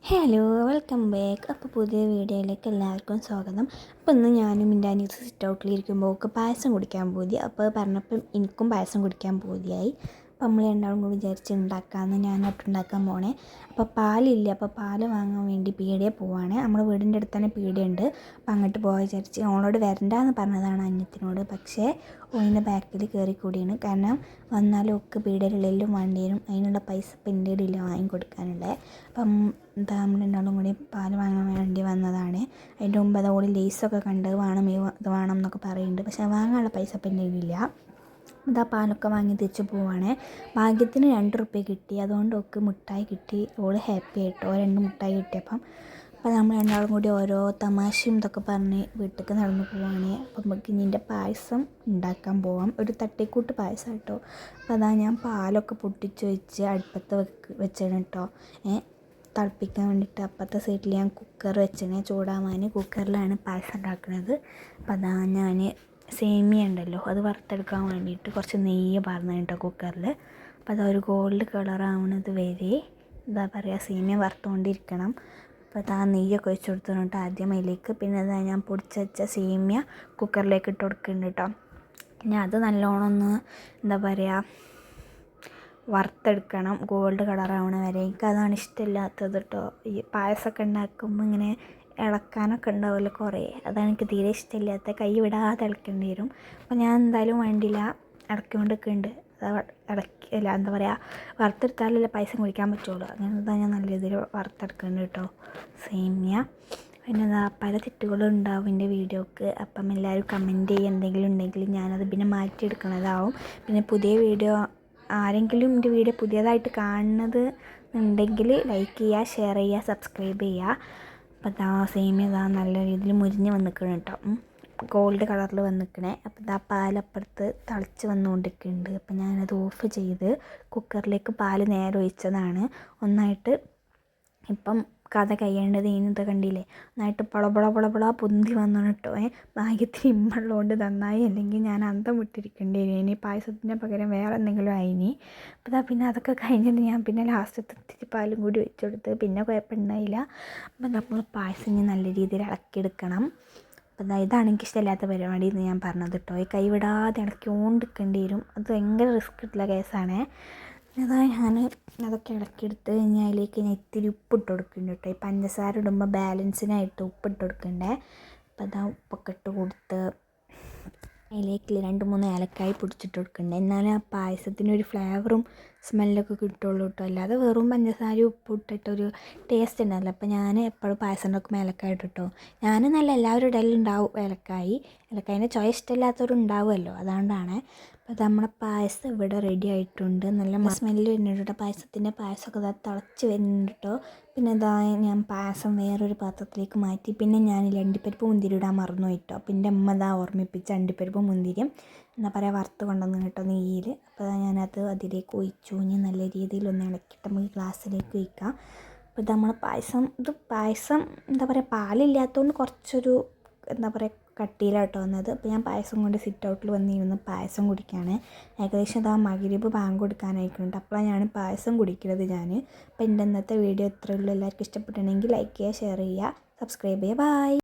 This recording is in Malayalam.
Hello, welcome back. അപ്പോൾ പുതിയ വീഡിയോയിലേക്ക് എല്ലാവർക്കും സ്വാഗതം. അപ്പോൾ ഇന്ന് ഞാനും എൻ്റെ അനിയത്തി സിറ്റ് ഔട്ടിലിരിക്കുമ്പോൾ ഒക്കെ പായസം കുടിക്കാൻ പോയി. അപ്പോൾ പറഞ്ഞപ്പം എനിക്കും പായസം കുടിക്കാൻ പോതിയായി. അപ്പോൾ നമ്മൾ രണ്ടാളും കൂടി വിചാരിച്ച് ഉണ്ടാക്കാമെന്ന് ഞാനോട്ട് ഉണ്ടാക്കാൻ പോണേ. അപ്പോൾ പാലില്ല, അപ്പോൾ പാല് വാങ്ങാൻ വേണ്ടി പീടികയിൽ പോവാണ്. നമ്മുടെ വീടിൻ്റെ അടുത്ത് തന്നെ പീടിയുണ്ട്. അപ്പോൾ അങ്ങോട്ട് പോകാൻ വിചാരിച്ച് ഓളോട് വരണ്ടാന്ന് പറഞ്ഞതാണ് അനിയത്തിനോട്. പക്ഷേ ഓളിൻ്റെ ബാക്കിൽ കയറിക്കൂടിയാണ്. കാരണം വന്നാലും ഒക്കെ പീടികയിലെല്ലാം വേണ്ടി വരും. അതിനുള്ള പൈസ ഇപ്പം എൻ്റെ ഇടയിൽ വാങ്ങിക്കൊടുക്കാനുള്ളത്. അപ്പം എന്താ നമ്മൾ രണ്ടാളും കൂടി പാല് വാങ്ങാൻ വേണ്ടി വന്നതാണ്. അതിൻ്റെ മുമ്പ് അതോടെ ലേസൊക്കെ കണ്ട് വേണം ഇത് വേണം എന്നൊക്കെ പറയുന്നുണ്ട്. പക്ഷേ വാങ്ങാനുള്ള പൈസ ഇപ്പം എൻ്റെ കയ്യിലില്ല. ഇതാ പാലൊക്കെ വാങ്ങി തിരിച്ച് പോവാണ്. ഭാഗ്യത്തിന് 2 റുപ്യ കിട്ടി. അതുകൊണ്ട് ഒക്കെ മിഠായി കിട്ടി. ഓള് ഹാപ്പി ആയിട്ടോ 2 മിഠായി കിട്ടിയപ്പം. അപ്പോൾ നമ്മൾ രണ്ടാളും കൂടി ഓരോ തമാശയും ഇതൊക്കെ പറഞ്ഞ് വീട്ടിലേക്ക് നടന്നു പോവാണ്. അപ്പം നമുക്ക് ഇതിൻ്റെ പായസം ഉണ്ടാക്കാൻ പോവാം. ഒരു തട്ടിക്കൂട്ട് പായസം കേട്ടോ. അപ്പോൾ അതാ ഞാൻ പാലൊക്കെ പൊട്ടിച്ച് വെച്ച് അടുപ്പത്ത് വെച്ചാണ് കേട്ടോ. തിളപ്പിക്കാൻ വേണ്ടിയിട്ട് അപ്പുറത്തെ സൈഡിൽ ഞാൻ കുക്കർ വെച്ചാണ് ചൂടാവാൻ. കുക്കറിലാണ് പായസം ഉണ്ടാക്കുന്നത്. അപ്പോൾ അതാ ഞാൻ സേമിയ ഉണ്ടല്ലോ അത് വറുത്തെടുക്കാൻ വേണ്ടിയിട്ട് കുറച്ച് നെയ്യ് പറഞ്ഞ കേട്ടോ കുക്കറിൽ. അപ്പോൾ അതൊരു ഗോൾഡ് കളറാവുന്നത് വരെ എന്താ പറയുക സേമിയ വറുത്തുകൊണ്ടിരിക്കണം. അപ്പോൾ അത് ആ നെയ്യൊക്കെ ഒഴിച്ച് കൊടുത്തിട്ട് ആദ്യം അതിലേക്ക് പിന്നെ അതാ ഞാൻ പൊടിച്ച് വെച്ച സേമിയ കുക്കറിലേക്ക് ഇട്ട് കൊടുക്കുന്നുണ്ട് കേട്ടോ. പിന്നെ അത് നല്ലോണം ഒന്ന് എന്താ പറയുക വറുത്തെടുക്കണം ഗോൾഡ് കളറാവണ വരെ. എനിക്കതാണ് ഇഷ്ടമില്ലാത്തത് കേട്ടോ. ഈ പായസമൊക്കെ ഉണ്ടാക്കുമ്പോൾ ഇങ്ങനെ ഇളക്കാനൊക്കെ ഉണ്ടാവില്ല കുറേ, അതാണ് എനിക്ക് തീരെ ഇഷ്ടമില്ലാത്ത. കൈ വിടാതെ ഇളക്കേണ്ടി വരും. അപ്പോൾ ഞാൻ എന്തായാലും വേണ്ടില്ല ഇളക്കിക്കൊണ്ടൊക്കെ ഉണ്ട്. ഇളക്കില്ല എന്താ പറയുക വറുത്തെടുത്താലല്ലേ പായസം കുടിക്കാൻ പറ്റുള്ളൂ. അങ്ങനെ ഞാൻ നല്ല രീതിയിൽ വറുത്തെടുക്കുന്നുണ്ട് കേട്ടോ സേമിയ. പിന്നെ എന്താ പല തെറ്റുകളും ഉണ്ടാവും എൻ്റെ വീഡിയോക്ക്. അപ്പം എല്ലാവരും കമൻറ്റ് ചെയ്യുക എന്തെങ്കിലും ഉണ്ടെങ്കിൽ ഞാനത് പിന്നെ മാറ്റിയെടുക്കണതാവും. പിന്നെ പുതിയ വീഡിയോ ആരെങ്കിലും എൻ്റെ വീഡിയോ പുതിയതായിട്ട് കാണുന്നത് ഉണ്ടെങ്കിൽ ലൈക്ക് ചെയ്യുക, ഷെയർ ചെയ്യുക, സബ്സ്ക്രൈബ് ചെയ്യുക. അപ്പോൾ ഇതാ സേമിയ ഇതാ നല്ല രീതിയിൽ മുരിഞ്ഞ് വന്നിക്കണം കേട്ടോ. ഗോൾഡ് കളറിൽ വന്നിക്കണേ. അപ്പോൾ ഇതാ പാലപ്പുറത്ത് തിളച്ച് വന്നുകൊണ്ടിരിക്കുന്നുണ്ട്. അപ്പോൾ ഞാനത് ഓഫ് ചെയ്ത് കുക്കറിലേക്ക് പാല് നേരെ ഒഴിച്ചതാണ്. ഒന്നായിട്ട് ഇപ്പം കഥ കഴിയേണ്ടത് ഇന്നത്തെ കണ്ടില്ലേ നന്നായിട്ട് പളപള പൊന്തി വന്നു കേട്ടോ. ഭാഗ്യത്തിന് ഇമ്മുള്ളതുകൊണ്ട് നന്നായി, അല്ലെങ്കിൽ ഞാൻ അന്തം വിട്ടിരിക്കേണ്ടി വരും. ഇനി പായസത്തിന് പകരം വേറെ എന്തെങ്കിലും ആയിനി. അപ്പോൾ പിന്നെ അതൊക്കെ കഴിഞ്ഞിട്ട് ഞാൻ പിന്നെ ലാസ്റ്റത്തെ ഇത്തിരി പാലും കൂടി ഒഴിച്ചു കൊടുത്ത് പിന്നെ കുഴപ്പമുണ്ടായില്ല. അപ്പം നമ്മൾ പായസം ഇനി നല്ല രീതിയിൽ ഇളക്കിയെടുക്കണം. അപ്പം ഇതാണ് എനിക്കിഷ്ടമില്ലാത്ത പരിപാടി എന്ന് ഞാൻ പറഞ്ഞത് കേട്ടോ. ഈ കൈ വിടാതെ ഇളക്കിക്കൊണ്ടിരിക്കേണ്ടി വരും. അത് ഭയങ്കര റിസ്ക് ഉള്ള കേസാണ്. അതാ ഞാൻ അതൊക്കെ ഇളക്കിയെടുത്ത് കഴിഞ്ഞാൽ അതിലേക്ക് ഞാൻ ഇത്തിരി ഉപ്പിട്ട് കൊടുക്കുന്നുണ്ട് കേട്ടോ. ഈ പഞ്ചസാര ഇടുമ്പോൾ ബാലൻസിനായിട്ട് ഉപ്പിട്ട് കൊടുക്കണ്ടേ. അപ്പോൾ അതാ ഉപ്പൊക്കെ ഇട്ട് കൊടുത്ത് അതിലേക്ക് 2-3 ഏലക്കായി പൊടിച്ചിട്ട് കൊടുക്കണ്ടേ. എന്നാലും ആ പായസത്തിനൊരു ഫ്ലേവറും സ്മെല്ലൊക്കെ കിട്ടുള്ളൂ കേട്ടോ. അല്ലാതെ വെറും പഞ്ചസാരയും ഉപ്പ് ഇട്ടിട്ടൊരു ടേസ്റ്റ് ഉണ്ടല്ലോ. അപ്പോൾ ഞാൻ എപ്പോഴും പായസം ഉണ്ടാക്കുമ്പോൾ ഏലക്കായ ഇട്ടോ. ഞാനെന്നല്ല എല്ലാവരും ഇടയിലുണ്ടാവും ഏലക്കായി. ഏലക്കായൻ്റെ ചോയ ഇഷ്ടമില്ലാത്തവരുണ്ടാവുമല്ലോ, അതുകൊണ്ടാണ്. അപ്പോൾ നമ്മളെ പായസം ഇവിടെ റെഡി ആയിട്ടുണ്ട്. നല്ല സ്മെല്ല് വരുന്നുണ്ട് കേട്ടോ പായസത്തിൻ്റെ. പായസമൊക്കെ ഇതാ തിളച്ച് വരുന്നുണ്ട് കേട്ടോ. പിന്നെ ഇതാ ഞാൻ പായസം വേറൊരു പാത്രത്തിലേക്ക് മാറ്റി. പിന്നെ ഞാൻ അണ്ടിപ്പരിപ്പ് മുന്തിരി ഇടാൻ മറന്നു കേട്ടോ. പിന്നെ അമ്മ ഇതാ ഓർമ്മിപ്പിച്ച് അണ്ടിപ്പരിപ്പ് മുന്തിരിയും എന്താ പറയുക വറുത്ത് കൊണ്ടുവന്ന് കേട്ടോ നെയ്യിൽ. അപ്പോൾ ഞാനത് അതിലേക്ക് ഒഴിച്ചു. ഇനി നല്ല രീതിയിൽ ഒന്ന് ഇളക്കിയിട്ട് നമുക്ക് ഗ്ലാസ്സിലേക്ക് ഒഴിക്കാം. അപ്പോൾ ഇത് നമ്മൾ പായസം എന്താ പറയുക പാലില്ലാത്തതുകൊണ്ട് കുറച്ചൊരു എന്താ പറയുക കട്ടിയിലാട്ടോ വന്നത്. അപ്പോൾ ഞാൻ പായസം കൊണ്ട് സിറ്റ് ഔട്ടിൽ വന്നിരുന്ന് പായസം കുടിക്കുകയാണ്. ഏകദേശം അതാ മഗ്‌രിബ് ബാങ്ക് കൊടുക്കാനായിട്ടുണ്ട്. അപ്പോഴാണ് ഞാൻ പായസം കുടിക്കുന്നത് ഞാൻ. അപ്പോൾ എൻ്റെ ഇന്നത്തെ വീഡിയോ ഇത്രയേ ഉള്ളൂ. എല്ലാവർക്കും ഇഷ്ടപ്പെട്ടിട്ടുണ്ടെങ്കിൽ ലൈക്ക് ചെയ്യുക, ഷെയർ ചെയ്യുക, സബ്സ്ക്രൈബ് ചെയ്യുക. ബൈ.